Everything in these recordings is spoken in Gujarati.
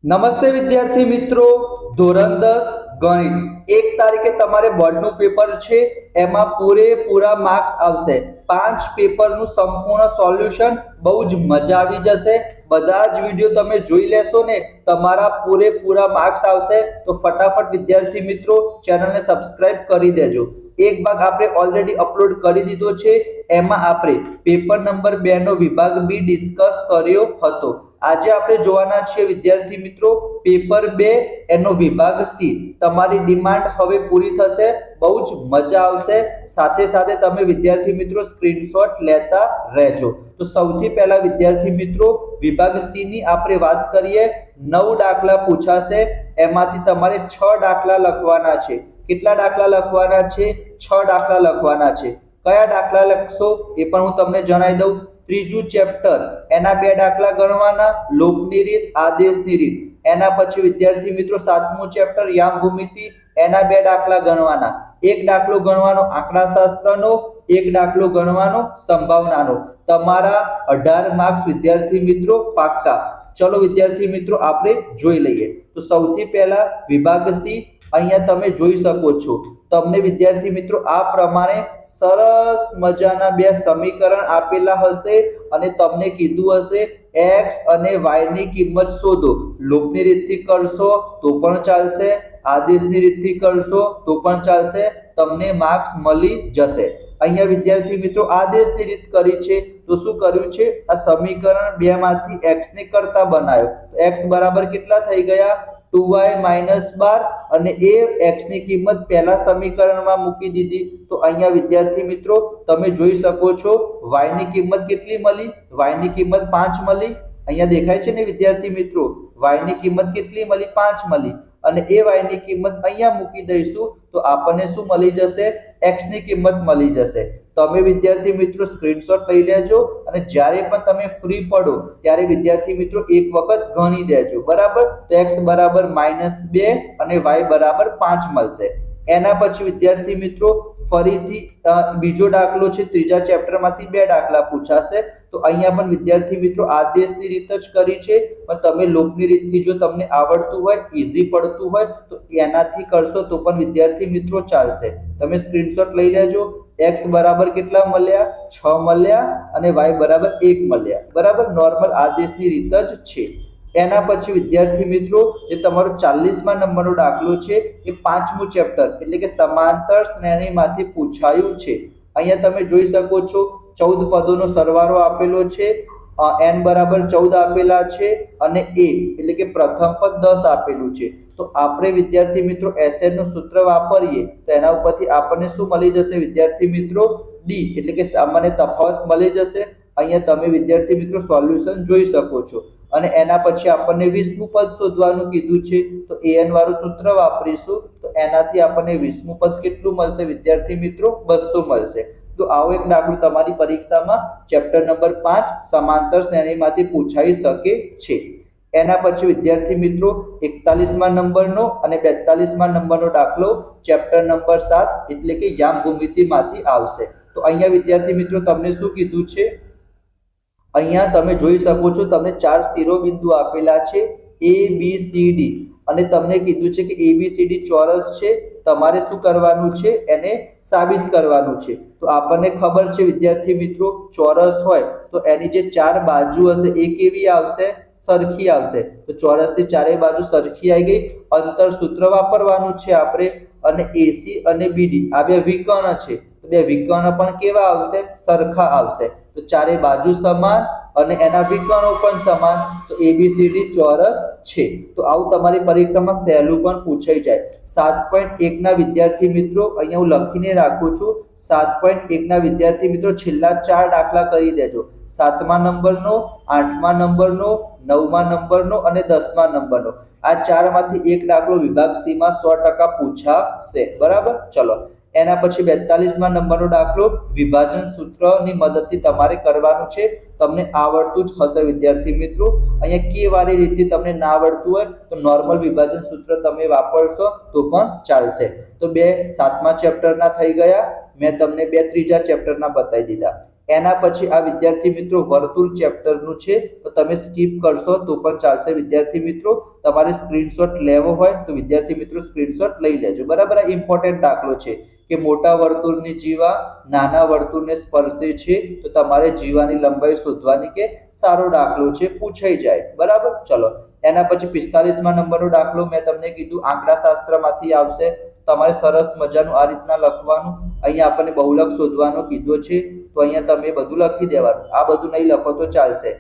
નમસ્તે વિદ્યાર્થી મિત્રો, ધોરણ 10 ગણિત 1 તારીખે તમારે બોર્ડનું પેપર છે. એમાં પૂરેપૂરા માર્ક્સ આવશે. 5 પેપરનું સંપૂર્ણ સોલ્યુશન. બહુ જ મજા આવી જશે. બધા જ વિડીયો તમે જોઈ લેશો ને, તમારા પૂરેપૂરા માર્ક્સ આવશે. તો ફટાફટ વિદ્યાર્થી મિત્રો ચેનલને સબસ્ક્રાઇબ કરી દેજો. એક ભાગ આપણે ઓલરેડી અપલોડ કરી દીધો છે. એમાં આપણે પેપર નંબર 2 નો વિભાગ બી ડિસ્કસ કર્યો હતો. આજે આપણે જોવાના છીએ વિદ્યાર્થી મિત્રો પેપર 2 એનો વિભાગ સી. તમારી ડિમાન્ડ હવે પૂરી થશે. બહુ જ મજા આવશે. સાથે સાથે તમે વિદ્યાર્થી મિત્રો સ્ક્રીનશોટ લેતા રહેજો. તો સૌથી પહેલા વિદ્યાર્થી મિત્રો વિભાગ સી ની આપણે વાત કરીએ. 9 દાખલા પૂછાશે. એમાંથી તમારે 6 દાખલા લખવાના છે. કેટલા દાખલા લખવાના છે? 6 દાખલા લખવાના છે. કયા દાખલા લખશો એ પણ હું તમને જણાવી દઉં. ત્રીજું ચેપ્ટર એના 2 દાખલા ગણવાના, લોપની રીત, આદેશની રીત. એના પછી વિદ્યાર્થી મિત્રો 7મું ચેપ્ટર યામ ભૂમિતિ, એના 2 દાખલા ગણવાના. એક દાખલો ગણવાનો આંકડાશાસ્ત્રનો, એક દાખલો ગણવાનો સંભાવનાનો. તમારા 18 માર્ક્સ વિદ્યાર્થી મિત્રો પાક્કા. ચલો વિદ્યાર્થી મિત્રો આપણે જોઈ લઈએ. તો સૌથી પહેલા વિભાગ સી. અહીંયા તમે જોઈ શકો છો. તમને વિદ્યાર્થી મિત્રો આ પ્રમાણે સરસ મજાના 2 સમીકરણ આપેલા હશે અને તમને કીધું હશે x અને y ની કિંમત શોધો. લોપની રીતથી કરશો તો પણ ચાલશે, આદેશની રીતથી કરશો તો પણ ચાલશે. તમને માર્ક્સ મળી જશે. અહીંયા વિદ્યાર્થી મિત્રો આદેશની રીત કરી છે તો શું કર્યું છે? આ સમીકરણ 2 માંથી x ને કરતા બનાવ્યો. x બરાબર કેટલા થઈ ગયા? 2y - 12 અને એ x ની કિંમત પહેલા સમીકરણમાં મૂકી દીધી. તો અહીંયા વિદ્યાર્થી મિત્રો તમે જોઈ શકો છો y ની કિંમત કેટલી મળી? y ની કિંમત 5 મળી. અહીંયા દેખાય છે ને વિદ્યાર્થી મિત્રો, y ની કિંમત કેટલી મળી? 5 મળી. અને એ y ની કિંમત અહીંયા મૂકી દઈશું તો આપણને શું મળી જશે? x ની કિંમત મળી જશે. તમે વિદ્યાર્થી મિત્રો સ્ક્રીનશોટ લઈ લેજો અને જ્યારે પણ તમે ફ્રી પડો ત્યારે વિદ્યાર્થી મિત્રો એક વખત ગણી દેજો. બરાબર? તો x બરાબર -2 અને y બરાબર 5 મળશે. એના પછી વિદ્યાર્થી મિત્રો ફરીથી બીજો દાખલો છે. ત્રીજા ચેપ્ટરમાંથી 2 દાખલા પૂછાશે. તો અહીંયા પણ વિદ્યાર્થી મિત્રો આદેશની રીત જ કરી છે, પણ તમે લોપની રીતથી જો તમને આવડતું હોય, ઈઝી પડતું હોય તો એનાથી કરશો તો પણ વિદ્યાર્થી મિત્રો ચાલશે. તમે સ્ક્રીનશોટ લઈ લેજો. x બરાબર કેટલા મળ્યા? 6 મળ્યા અને y બરાબર 1 મળ્યા. બરાબર? નોર્મલ આદેશની રીત જ છે. એના પછી વિદ્યાર્થી મિત્રો જે તમારો 40મા નંબરનો દાખલો છે એ 5મું ચેપ્ટર એટલે કે સમાંતર શ્રેણીમાંથી પૂછાયું છે. અહીંયા તમે જોઈ શકો છો 14 પદોનો સરવાળો આપેલો છે. n બરાબર 14 આપેલા છે અને a એટલે કે પ્રથમ પદ 10 આપેલું છે. તો આપણે વિદ્યાર્થી મિત્રો SN નું સૂત્ર વાપરીએ તો એના ઉપરથી આપણને શું મળી જશે વિદ્યાર્થી મિત્રો? d એટલે કે સામાન્ય તફાવત મળી જશે. અહીંયા તમે વિદ્યાર્થી મિત્રો સોલ્યુશન જોઈ શકો છો. અને એના પછી આપણને 20મું પદ શોધવાનું કીધું છે. તો an વાળું સૂત્ર વાપરીશું તો એનાથી આપણને 20મું પદ કેટલું મળશે વિદ્યાર્થી મિત્રો? 200 મળશે. તો આવો એક દાખલો તમારી પરીક્ષામાં ચેપ્ટર નંબર 5 સમાંતર શ્રેણીમાંથી પૂછાઈ શકે છે. એના પછી વિદ્યાર્થી મિત્રો 41મા નંબરનો અને 42મા નંબરનો દાખલો ચેપ્ટર નંબર 7 એટલે કે યામ ભૂમિતિમાંથી આવશે. તો અહીંયા વિદ્યાર્થી મિત્રો તમને શું કીધું છે? અહીંયા તમે જોઈ શકો છો તમને 4 શિરોબિંદુ આપેલા છે a b c d અને તમને કીધું છે કે a b c d ચોરસ છે. તમારે શું કરવાનું છે? એને સાબિત કરવાનું છે. તો આપણને ખબર છે વિદ્યાર્થી મિત્રો ચોરસ હોય તો એની જે 4 બાજુ હશે એ કેવી આવશે? સરખી આવશે. તો ચોરસની ચારે બાજુ સરખી આવી ગઈ. અંતર સૂત્ર વાપરવાનું છે આપણે. અને AC અને BD આ 2 વિકર્ણ છે. તો 2 વિકર્ણ પણ કેવા આવશે? સરખા આવશે. તો ચારે બાજુ સમાન અને એના વિકર્ણો પણ સમાન. તો ABCD ચોરસ છે. તો આવું તમારી પરીક્ષામાં સહેલું પણ પૂછાઈ જાય. 7.1 ના વિદ્યાર્થી મિત્રો અહીંયા હું લખીને રાખું છું. 7.1 ના વિદ્યાર્થી મિત્રો છેલ્લા 4 દાખલા કરી દેજો. 7મા નંબરનો, 8મા નંબરનો, 9મા નંબરનો અને 10મા નંબરનો. આ 4 માંથી એક દાખલો વિભાગ સી માં 100% પૂછાશે. બરાબર? ચલો એના પછી 42મા નંબરનો દાખલો વિભાજન સૂત્રની મદદથી તમારે કરવાનું છે. તમને આવડતું જ હશે વિદ્યાર્થી મિત્રો. અહીંયા કે વાળી રીતે તમને ના આવડતું હોય તો નોર્મલ વિભાજન સૂત્ર તમે વાપરશો તો પણ ચાલશે. તો 2 7મા ચેપ્ટરના થઈ ગયા. મેં તમને 2 ત્રીજા ચેપ્ટરના બતાવી દીધા. એના પછી આ વિદ્યાર્થી મિત્રો વર્તુળ ચેપ્ટરનું છે, તો તમે સ્કીપ કરશો તો પણ ચાલશે વિદ્યાર્થી મિત્રો. તમારે સ્ક્રીનશોટ લેવો હોય તો વિદ્યાર્થી મિત્રો સ્ક્રીનશોટ લઈ લેજો. બરાબર, આ ઇમ્પોર્ટન્ટ દાખલો છે કે મોટા વર્તુળની જીવા નાના વર્તુળને સ્પર્શે છે તો તમારે જીવાની લંબાઈ શોધવાની કે સારો દાખલો છે, પૂછાઈ જાય. બરાબર, ચલો એના પછી 45મા નંબરનો દાખલો મેં તમને કીધું આંકડાશાસ્ત્રમાંથી આવશે. તમારે સરસ મજાનું આ રીતના લખવાનું. અહીંયા આપણને બહુલક શોધવાનો કીધો છે, તો અહીંયા તમે બધું લખી દેવાનું. આ બધું નહીં લખો તો ચાલશે.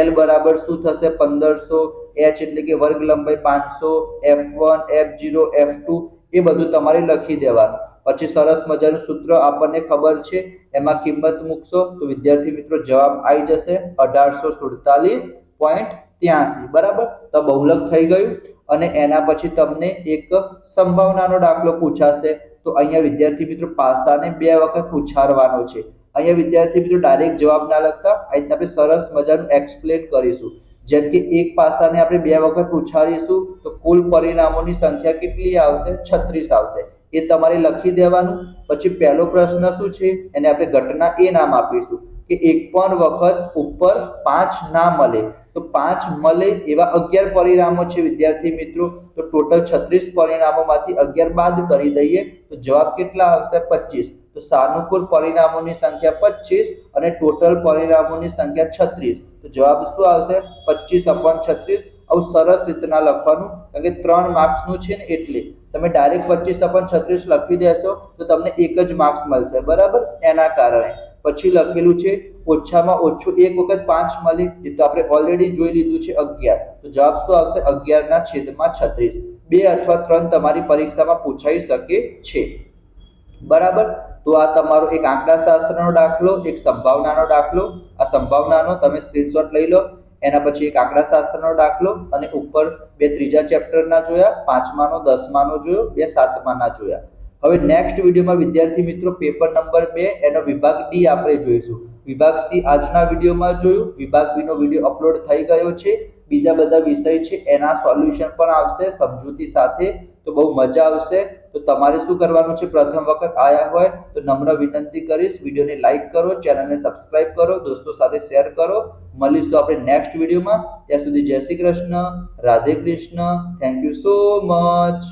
L બરાબર શું થશે 1500, H એટલે કે વર્ગ લંબાઈ 500, F1 F0 F2 એ બધું તમારે લખી દેવાનું. પછી સરસ મજાનું સૂત્ર આપણને ખબર છે, એમાં કિંમત મૂકશો તો વિદ્યાર્થી મિત્રો જવાબ આવી જશે 1847.83. બરાબર, તો બહુલક થઈ ગયું. અને એના પછી તમને એક સંભાવનાનો દાખલો પૂછાશે, તો અહીંયા વિદ્યાર્થી મિત્રો પાસાને 2 વખત ઉછાળવાનો છે. અહીંયા વિદ્યાર્થી મિત્રો ડાયરેક્ટ જવાબ ના લખતા, અહીં આપણે સરસ મજાનું એક્સપ્લેન કરીશું. જેમ કે એક પાસાને આપણે 2 વખત ઉછાળીશું તો કુલ પરિણામોની સંખ્યા કેટલી આવશે? 36 આવશે. એ તમારે લખી દેવાનું. પછી પહેલો પ્રશ્ન શું છે, એને આપણે ઘટના એ નામ આપીશું કે એક પણ વખત ઉપર 5 ના મળે તો 5 મળે એવા 11 પરિણામો છે વિદ્યાર્થી મિત્રો. તો ટોટલ 36 પરિણામોમાંથી 11 બાદ કરી દઈએ તો જવાબ કેટલા આવશે? 25. તો સાનુકૂળ પરિણામોની સંખ્યા 25 અને ટોટલ પરિણામોની સંખ્યા 36. તો જવાબ શું આવશે? 25/36. આવું સરસ રીતના લખવાનું, કારણ કે 3 માર્ક્સનું છે ને એટલે તમે ડાયરેક્ટ 25/36 લખી દેશો તો તમને 1 જ માર્ક્સ મળશે. બરાબર, એના કારણે પછી લખેલું છે ઓછામાં ઓછું એક વખત 5 મળે, એ તો આપણે ઓલરેડી જોઈ લીધું છે 11. તો જવાબ શું આવશે? 11/36. 2 અથવા 3 તમારી પરીક્ષામાં પૂછાઈ શકે છે. બરાબર, તો આ તમારો એક આંકડાશાસ્ત્રનો દાખલો, એક સંભાવનાનો દાખલો. આ સંભાવનાનો તમે સ્ક્રીનશોટ લઈ લો. એના પછી એક આંકડાશાસ્ત્રનો દાખલો અને ઉપર 2 ત્રીજા ચેપ્ટરના જોયા, 5માનો 10માનો જોયો, 2 7માના જોયા. હવે નેક્સ્ટ વિડીયોમાં વિદ્યાર્થી મિત્રો પેપર નંબર 2 એનો વિભાગ ડી આપણે જોઈશું. વિભાગ સી આજના વિડીયોમાં જોયું. વિભાગ બી નો વિડીયો અપલોડ થઈ ગયો છે. બીજા બધા વિષય છે એના સોલ્યુશન પણ આવશે સમજૂતી સાથે, તો બહુ મજા આવશે. તો તમારે શું કરવાનું છે, પ્રથમ વખત આયા હોય તો નમ્ર વિનંતી કરીશ, વિડીયોને લાઈક કરો, ચેનલને સબસ્ક્રાઇબ કરો, દોસ્તો સાથે શેર કરો. મળીશું આપણે નેક્સ્ટ વિડીયોમાં. ત્યાં સુધી જય Shri Krishna, Radhe Krishna. Thank you so much.